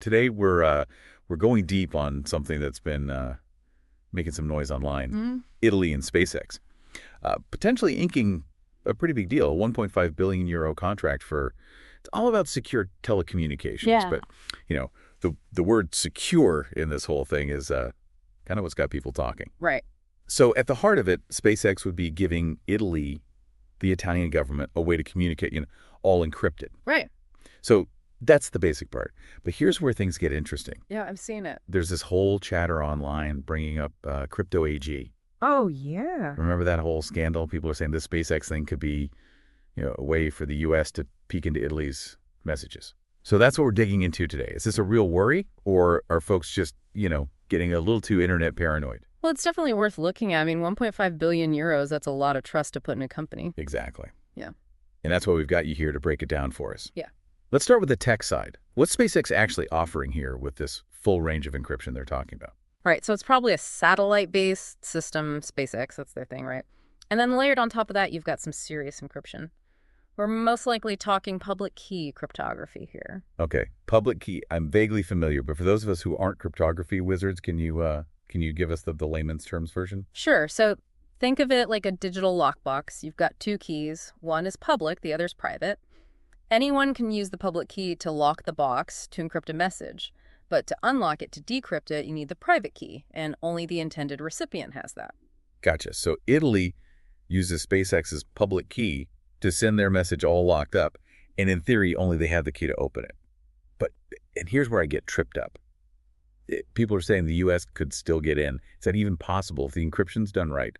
Today we're going deep on something that's been making some noise online. Italy and SpaceX. Potentially inking a pretty big deal, a 1.5 billion euro contract for, it's all about secure telecommunications. Yeah. But, you know, the word secure in this whole thing is kind of what's got people talking. Right. So at the heart of it, SpaceX would be giving Italy, the Italian government, a way to communicate, all encrypted. Right. So that's the basic part. But here's where things get interesting. Yeah, I've seen it. There's this whole chatter online bringing up crypto AG. Oh, yeah. Remember that whole scandal? People are saying this SpaceX thing could be, a way for the U.S. to peek into Italy's messages. So that's what we're digging into today. Is this a real worry, or are folks just, getting a little too internet paranoid? Well, it's definitely worth looking at. I mean, 1.5 billion euros, that's a lot of trust to put in a company. Exactly. Yeah. And that's why we've got you here to break it down for us. Yeah. Let's start with the tech side. What's SpaceX actually offering here with this full range of encryption they're talking about? Right. So it's probably a satellite-based system, SpaceX, that's their thing, right? And then layered on top of that, you've got some serious encryption. We're most likely talking public key cryptography here. Okay. Public key. I'm vaguely familiar, but for those of us who aren't cryptography wizards, can you give us the layman's terms version? Sure. So think of it like a digital lockbox. You've got two keys. One is public, the other's private. Anyone can use the public key to lock the box to encrypt a message. But to unlock it, to decrypt it, you need the private key, and only the intended recipient has that. Gotcha. So Italy uses SpaceX's public key to send their message all locked up, and in theory, only they have the key to open it. And here's where I get tripped up. People are saying the U.S. could still get in. Is that even possible if the encryption's done right?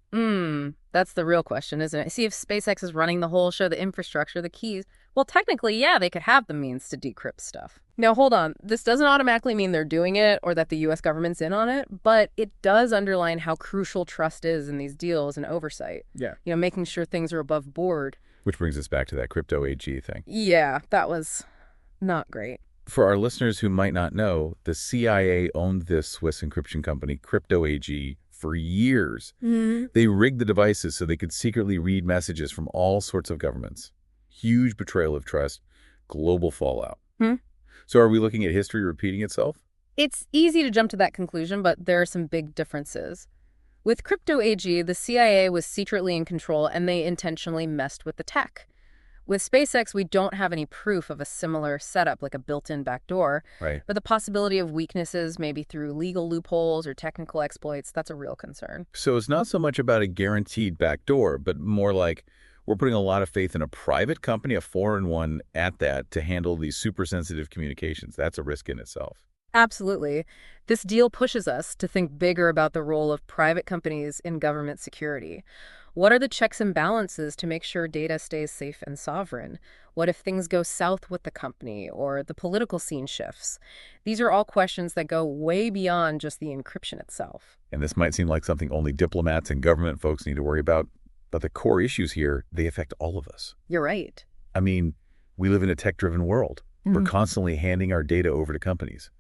That's the real question, isn't it? See if SpaceX is running the whole show, the infrastructure, the keys. Well, technically, yeah, they could have the means to decrypt stuff. Now, hold on. This doesn't automatically mean they're doing it or that the U.S. government's in on it, but it does underline how crucial trust is in these deals and oversight. Yeah. Making sure things are above board. Which brings us back to that crypto AG thing. Yeah, that was not great. For our listeners who might not know, the CIA owned this Swiss encryption company, Crypto AG, for years. They rigged the devices so they could secretly read messages from all sorts of governments. Huge betrayal of trust, global fallout. So are we looking at history repeating itself? It's easy to jump to that conclusion, but there are some big differences. With Crypto AG, the CIA was secretly in control and they intentionally messed with the tech. With SpaceX, we don't have any proof of a similar setup, like a built-in backdoor. Right. But the possibility of weaknesses, maybe through legal loopholes or technical exploits, that's a real concern. So it's not so much about a guaranteed backdoor, but more like we're putting a lot of faith in a private company, a foreign one at that, to handle these super sensitive communications. That's a risk in itself. Absolutely. This deal pushes us to think bigger about the role of private companies in government security. What are the checks and balances to make sure data stays safe and sovereign? What if things go south with the company or the political scene shifts? These are all questions that go way beyond just the encryption itself. And this might seem like something only diplomats and government folks need to worry about, but the core issues here, they affect all of us. You're right. I mean, we live in a tech-driven world. We're constantly handing our data over to companies.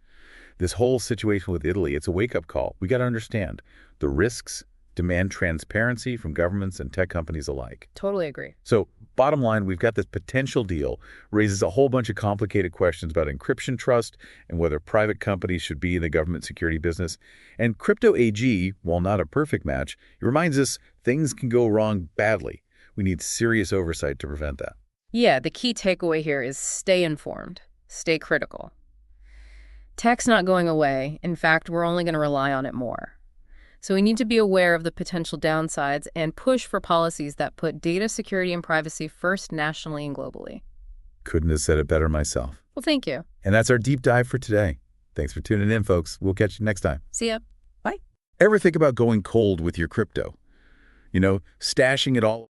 This whole situation with Italy, it's a wake-up call. We got to understand the risks, demand transparency from governments and tech companies alike. Totally agree. So bottom line, we've got this potential deal, raises a whole bunch of complicated questions about encryption trust and whether private companies should be in the government security business. And Crypto AG, while not a perfect match, it reminds us things can go wrong badly. We need serious oversight to prevent that. Yeah, the key takeaway here is stay informed, stay critical. Tech's not going away. In fact, we're only going to rely on it more. So we need to be aware of the potential downsides and push for policies that put data security and privacy first nationally and globally. Couldn't have said it better myself. Well, thank you. And that's our deep dive for today. Thanks for tuning in, folks. We'll catch you next time. See ya. Bye. Ever think about going cold with your crypto? Stashing it all